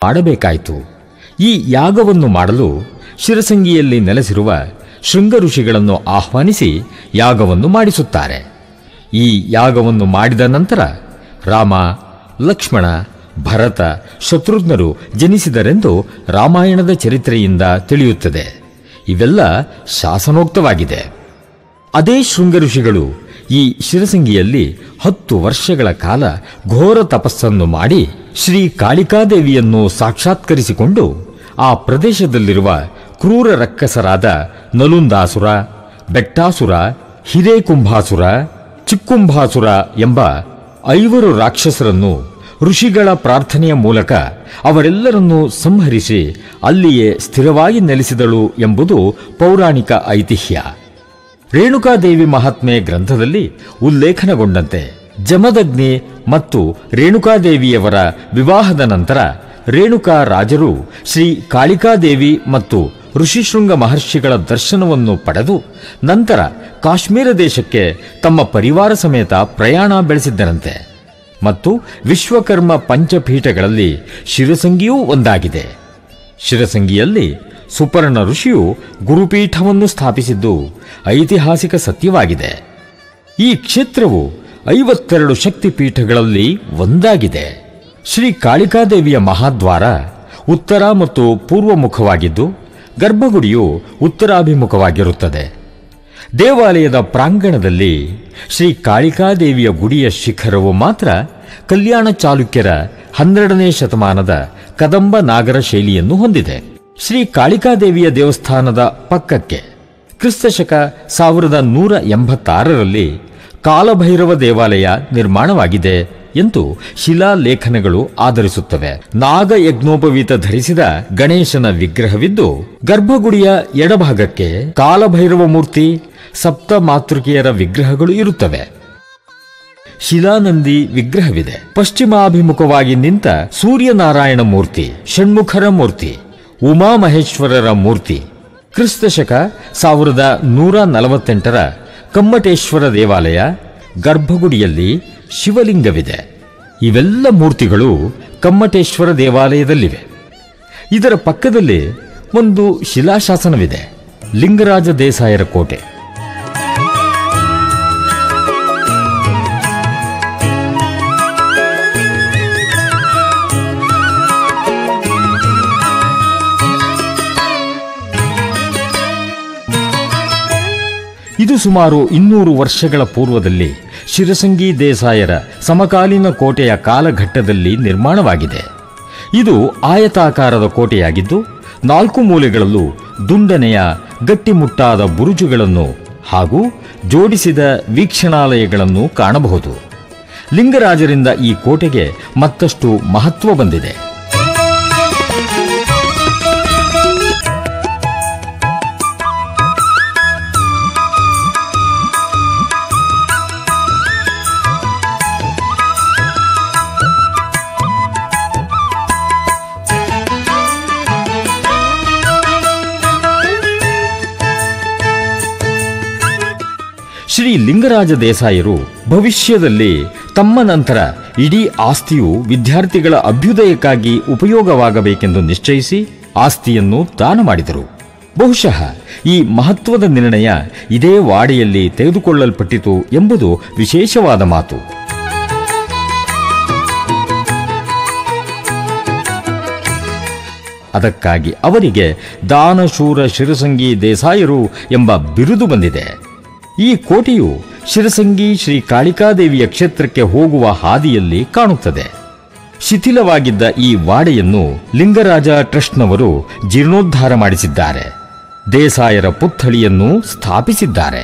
ಮಾಡಬೇಕಾಯಿತು. ಈ ಯಾಗವನ್ನು ಮಾಡಲು ಶಿರಸಂಗಿಯಲ್ಲಿ ನೆಲೆಸಿರುವ ಶೃಂಗ ಋಷಿಗಳನ್ನು ಆಹ್ವಾನಿಸಿ ಯಾಗವನ್ನು ಮಾಡಿಸುತ್ತಾರೆ. ಈ ಯಾಗವನ್ನು ಮಾಡಿದ ನಂತರ ರಾಮ, ಲಕ್ಷ್ಮಣ, ಭರತ, ಶತ್ರುಘ್ನರು ಜನಿಸಿದರೆಂದು ರಾಮಾಯಣದ ಚರಿತ್ರೆಯಿಂದ ತಿಳಿಯುತ್ತದೆ. ಇವೆಲ್ಲ ಶಾಸನೋಕ್ತವಾಗಿದೆ. ಅದೇ ಶೃಂಗ ಋಷಿಗಳು ಈ ಶಿರಸಂಗಿಯಲ್ಲಿ 10 ವರ್ಷಗಳ ಕಾಲ ಘೋರ ತಪಸ್ಸನ್ನು ಮಾಡಿ ಶ್ರೀ ಕಾಳಿಕಾದೇವಿಯನ್ನು ಸಾಕ್ಷಾತ್ಕರಿಸಿಕೊಂಡು ಆ ಪ್ರದೇಶದಲ್ಲಿರುವ ಕ್ರೂರ ರಕ್ಕಸರಾದ ನಲುಂದಾಸುರ, ಬೆಟ್ಟಾಸುರ, ಹಿರೇಕುಂಭಾಸುರ, ಚಿಕ್ಕುಂಭಾಸುರ ಎಂಬ 5 ರಾಕ್ಷಸರನ್ನು ಋಷಿಗಳ ಪ್ರಾರ್ಥನೆಯ ಮೂಲಕ ಅವರೆಲ್ಲರನ್ನೂ ಸಂಹರಿಸಿ ಅಲ್ಲಿಯೇ ಸ್ಥಿರವಾಗಿ ನೆಲೆಸಿದಳು ಎಂಬುದು ಪೌರಾಣಿಕ ಐತಿಹ್ಯ. ರೇಣುಕಾದೇವಿ ಮಹಾತ್ಮೆ ಗ್ರಂಥದಲ್ಲಿ ಉಲ್ಲೇಖನಗೊಂಡಂತೆ ಜಮದಗ್ನಿ ಮತ್ತು ರೇಣುಕಾದೇವಿಯವರ ವಿವಾಹದ ನಂತರ ರೇಣುಕಾ ರಾಜರು ಶ್ರೀ ಕಾಳಿಕಾದೇವಿ ಮತ್ತು ಋಷಿಶೃಂಗ ಮಹರ್ಷಿಗಳ ದರ್ಶನವನ್ನು ಪಡೆದು ನಂತರ ಕಾಶ್ಮೀರ ದೇಶಕ್ಕೆ ತಮ್ಮ ಪರಿವಾರ ಸಮೇತ ಪ್ರಯಾಣ ಬೆಳೆಸಿದ್ದರಂತೆ. ಮತ್ತು ವಿಶ್ವಕರ್ಮ ಪಂಚಪೀಠಗಳಲ್ಲಿ ಶಿರಸಂಗಿಯೂ ಒಂದಾಗಿದೆ. ಶಿರಸಂಗಿಯಲ್ಲಿ ಸುಪರ್ಣ ಋಷಿಯು ಗುರುಪೀಠವನ್ನು ಸ್ಥಾಪಿಸಿದ್ದು ಐತಿಹಾಸಿಕ ಸತ್ಯವಾಗಿದೆ. ಈ ಕ್ಷೇತ್ರವು 52 ಶಕ್ತಿಪೀಠಗಳಲ್ಲಿ ಒಂದಾಗಿದೆ. ಶ್ರೀ ಕಾಳಿಕಾದೇವಿಯ ಮಹಾದ್ವಾರ ಉತ್ತರ ಮತ್ತು ಪೂರ್ವ ಮುಖವಾಗಿದ್ದು ಗರ್ಭಗುಡಿಯು ಉತ್ತರಾಭಿಮುಖವಾಗಿರುತ್ತದೆ. ದೇವಾಲಯದ ಪ್ರಾಂಗಣದಲ್ಲಿ ಶ್ರೀ ಕಾಳಿಕಾದೇವಿಯ ಗುಡಿಯ ಶಿಖರವು ಮಾತ್ರ ಕಲ್ಯಾಣ ಚಾಲುಕ್ಯರ 12ನೇ ಶತಮಾನದ ಕದಂಬ ನಾಗರ ಶೈಲಿಯನ್ನು ಹೊಂದಿದೆ. ಶ್ರೀ ಕಾಳಿಕಾದೇವಿಯ ದೇವಸ್ಥಾನದ ಪಕ್ಕಕ್ಕೆ ಕ್ರಿಸ್ತಶಕ 1186ರಲ್ಲಿ ಕಾಲಭೈರವ ದೇವಾಲಯ ನಿರ್ಮಾಣವಾಗಿದೆ ಎಂದು ಶಿಲಾಲೇಖನಗಳು ಆಧರಿಸುತ್ತವೆ. ನಾಗಯಜ್ಞೋಪವೀತ ಧರಿಸಿದ ಗಣೇಶನ ವಿಗ್ರಹವಿದ್ದು ಗರ್ಭಗುಡಿಯ ಎಡಭಾಗಕ್ಕೆ ಕಾಲಭೈರವ ಮೂರ್ತಿ, ಸಪ್ತ ಮಾತೃಕೆಯರ ವಿಗ್ರಹಗಳು ಇರುತ್ತವೆ. ಶಿಲಾನಂದಿ ವಿಗ್ರಹವಿದೆ. ಪಶ್ಚಿಮಾಭಿಮುಖವಾಗಿ ನಿಂತ ಸೂರ್ಯನಾರಾಯಣ ಮೂರ್ತಿ, ಷಣ್ಮುಖರ ಮೂರ್ತಿ, ಉಮಾಮಹೇಶ್ವರರ ಮೂರ್ತಿ, ಕ್ರಿಸ್ತಶಕ 1148ರ ಕಮ್ಮಟೇಶ್ವರ ದೇವಾಲಯ, ಗರ್ಭಗುಡಿಯಲ್ಲಿ ಶಿವಲಿಂಗವಿದೆ. ಇವೆಲ್ಲ ಮೂರ್ತಿಗಳು ಕಮ್ಮಟೇಶ್ವರ ದೇವಾಲಯದಲ್ಲಿವೆ. ಇದರ ಪಕ್ಕದಲ್ಲಿ ಒಂದು ಶಿಲಾಶಾಸನವಿದೆ, ಲಿಂಗರಾಜ ದೇಸಾಯರ ಕೋಟೆ. ಇದು ಸುಮಾರು 200 ವರ್ಷಗಳ ಪೂರ್ವದಲ್ಲಿ ಶಿರಸಂಗಿ ದೇಸಾಯರ ಸಮಕಾಲೀನ ಕೋಟೆಯ ಕಾಲಘಟ್ಟದಲ್ಲಿ ನಿರ್ಮಾಣವಾಗಿದೆ. ಇದು ಆಯತಾಕಾರದ ಕೋಟೆಯಾಗಿದ್ದು 4 ಮೂಲೆಗಳಲ್ಲೂ ದುಂಡನೆಯ ಗಟ್ಟಿಮುಟ್ಟಾದ ಬುರುಜುಗಳನ್ನು ಹಾಗೂ ಜೋಡಿಸಿದ ವೀಕ್ಷಣಾಲಯಗಳನ್ನು ಕಾಣಬಹುದು. ಲಿಂಗರಾಜರಿಂದ ಈ ಕೋಟೆಗೆ ಮತ್ತಷ್ಟು ಮಹತ್ವ ಬಂದಿದೆ. ಶ್ರೀ ಲಿಂಗರಾಜ ದೇಸಾಯರು ಭವಿಷ್ಯದಲ್ಲಿ ತಮ್ಮ ನಂತರ ಇಡೀ ಆಸ್ತಿಯು ವಿದ್ಯಾರ್ಥಿಗಳ ಅಭ್ಯುದಯಕ್ಕಾಗಿ ಉಪಯೋಗವಾಗಬೇಕೆಂದು ನಿಶ್ಚಯಿಸಿ ಆಸ್ತಿಯನ್ನು ದಾನ ಮಾಡಿದರು. ಬಹುಶಃ ಈ ಮಹತ್ವದ ನಿರ್ಣಯ ಇದೇ ವಾಡೆಯಲ್ಲಿ ತೆಗೆದುಕೊಳ್ಳಲ್ಪಟ್ಟಿತು ಎಂಬುದು ವಿಶೇಷವಾದ ಮಾತು. ಅದಕ್ಕಾಗಿ ಅವರಿಗೆ ದಾನಶೂರ ಶಿರಸಂಗಿ ದೇಸಾಯರು ಎಂಬ ಬಿರುದು ಬಂದಿದೆ. ಈ ಕೋಟೆಯು ಶಿರಸಂಗಿ ಶ್ರೀ ಕಾಳಿಕಾದೇವಿಯ ಕ್ಷೇತ್ರಕ್ಕೆ ಹೋಗುವ ಹಾದಿಯಲ್ಲಿ ಕಾಣುತ್ತದೆ. ಶಿಥಿಲವಾಗಿದ್ದ ಈ ವಾಡೆಯನ್ನು ಲಿಂಗರಾಜ ಟ್ರಸ್ಟ್ನವರು ಜೀರ್ಣೋದ್ಧಾರ ಮಾಡಿಸಿದ್ದಾರೆ. ದೇಸಾಯರ ಪುತ್ಥಳಿಯನ್ನು ಸ್ಥಾಪಿಸಿದ್ದಾರೆ.